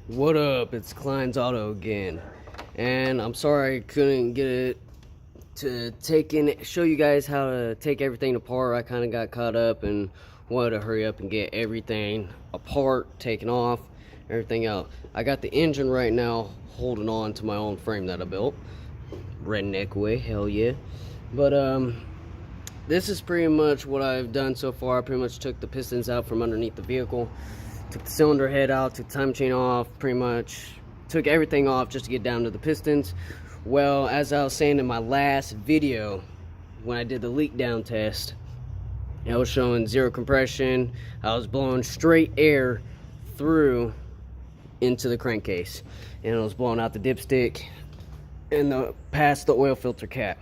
What up? It's Klein's Auto again, and I'm sorry I couldn't get it to show you guys how to take everything apart. I kind of got caught up and wanted to hurry up and get everything apart, taken off, everything out. I got the engine right now holding on to my own frame that I built. Redneck way, hell yeah. But this is pretty much what I've done so far. I pretty much took the pistons out from underneath the vehicle. Took the cylinder head out, took the time chain off, pretty much took everything off just to get down to the pistons. Well, as I was saying in my last video, when I did the leak down test, I was showing zero compression. I was blowing straight air through into the crankcase, and it was blowing out the dipstick and past the oil filter cap.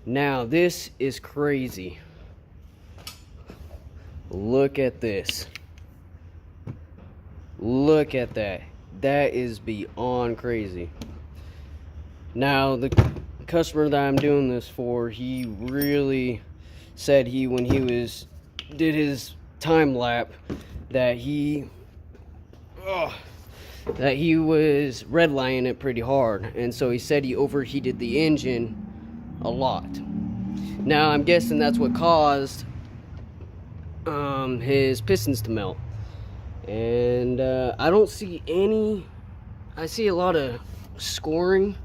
Now this is crazy. Look at this. Look at that. That is beyond crazy. Now, the customer that I'm doing this for, he really said when he did his time lap that he was redlining it pretty hard, and so he said he overheated the engine a lot. Now, I'm guessing that's what caused his pistons to melt. And I don't see any. I see a lot of scoring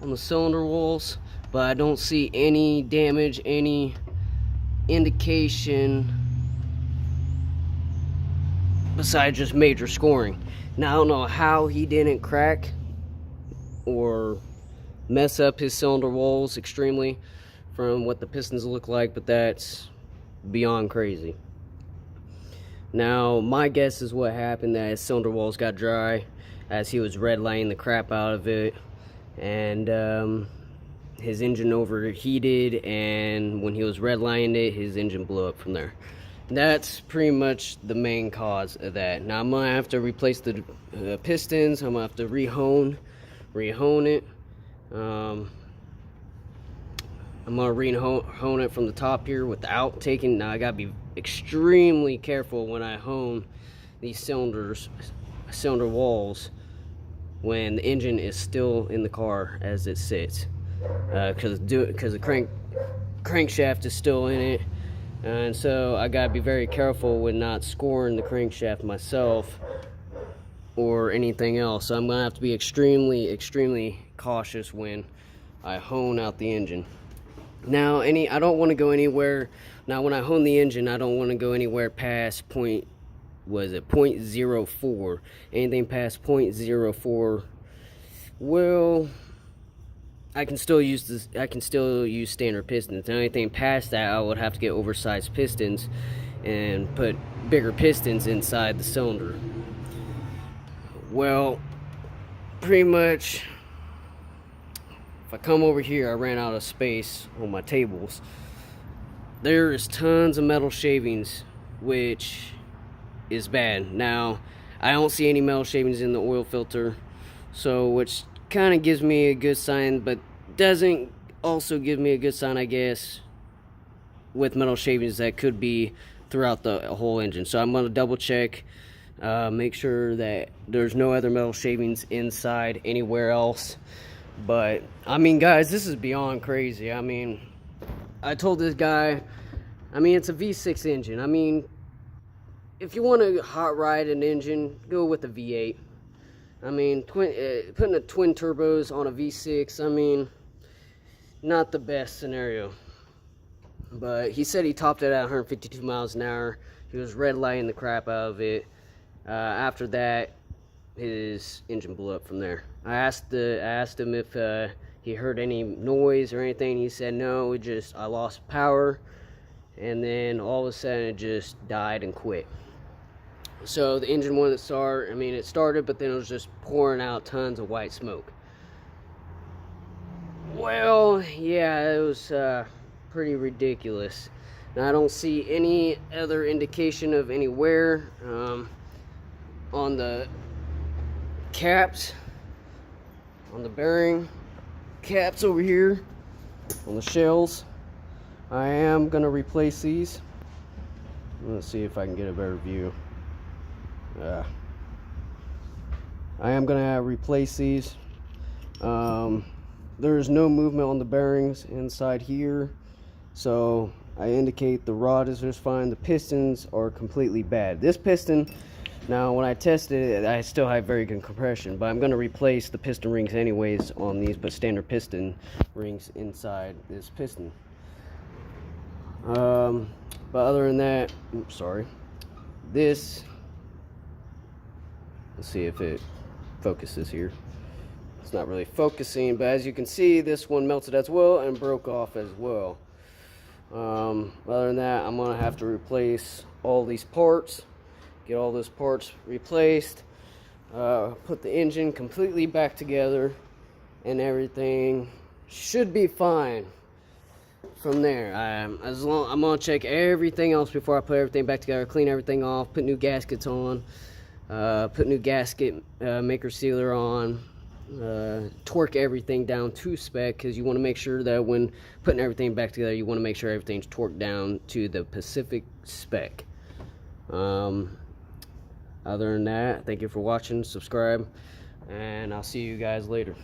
on the cylinder walls, but I don't see any damage, any indication besides just major scoring. Now I don't know how he didn't crack or mess up his cylinder walls extremely from what the pistons look like, but that's beyond crazy. Now, my guess is what happened, that his cylinder walls got dry as he was redlining the crap out of it, and his engine overheated, and when he was redlining it, his engine blew up from there. That's pretty much the main cause of that. Now, I'm going to have to replace the pistons. I'm going to have to rehone it. I'm gonna hone it from the top here without taking. Now I gotta be extremely careful when I hone these cylinder walls when the engine is still in the car as it sits, because the crankshaft is still in it, and so I gotta be very careful with not scoring the crankshaft myself or anything else. So I'm gonna have to be extremely cautious when I hone out the engine. Now, I don't want to go anywhere. Now, when I hone the engine, I don't want to go anywhere past 0.04. Anything past 0.04, well, I can still use this. I can still use standard pistons. Now, anything past that, I would have to get oversized pistons and put bigger pistons inside the cylinder. Well, pretty much. If I come over here, I ran out of space on my tables. There is tons of metal shavings, which is bad. Now, I don't see any metal shavings in the oil filter, so which kind of gives me a good sign, but doesn't also give me a good sign, I guess, with metal shavings that could be throughout the whole engine. So I'm going to double check, make sure that there's no other metal shavings inside anywhere else. But I mean, guys, this is beyond crazy. I mean, I told this guy, I mean, it's a V6 engine. I mean, if you want to hot ride an engine, go with a V8. I mean, putting a twin turbos on a V6, I mean, not the best scenario. But he said he topped it at 152 miles an hour. He was redlining the crap out of it. After that, his engine blew up from there. I asked him if he heard any noise or anything. He said no, I lost power, and then all of a sudden it just died and quit. So the engine wouldn't start. I mean, it started, but then it was just pouring out tons of white smoke. Well, yeah, it was pretty ridiculous. Now I don't see any other indication of any wear on the caps, on the bearing caps over here, on the shells. I am gonna replace these. Let's see if I can get a better view. I am gonna replace these. There's no movement on the bearings inside here, so I indicate the rod is just fine. The pistons are completely bad. This piston, now when I tested it, I still have very good compression, but I'm going to replace the piston rings anyways on these, but standard piston rings inside this piston. But other than that, oops, sorry, this, let's see if it focuses here. It's not really focusing, but as you can see, this one melted as well and broke off as well. Other than that, I'm gonna have to replace all these parts, get all those parts replaced, put the engine completely back together, and everything should be fine from there. I'm gonna check everything else before I put everything back together, clean everything off, put new gaskets on, put new gasket maker sealer on, torque everything down to spec, because you want to make sure that when putting everything back together, you want to make sure everything's torqued down to the Pacific spec. Other than that, thank you for watching, subscribe, and I'll see you guys later.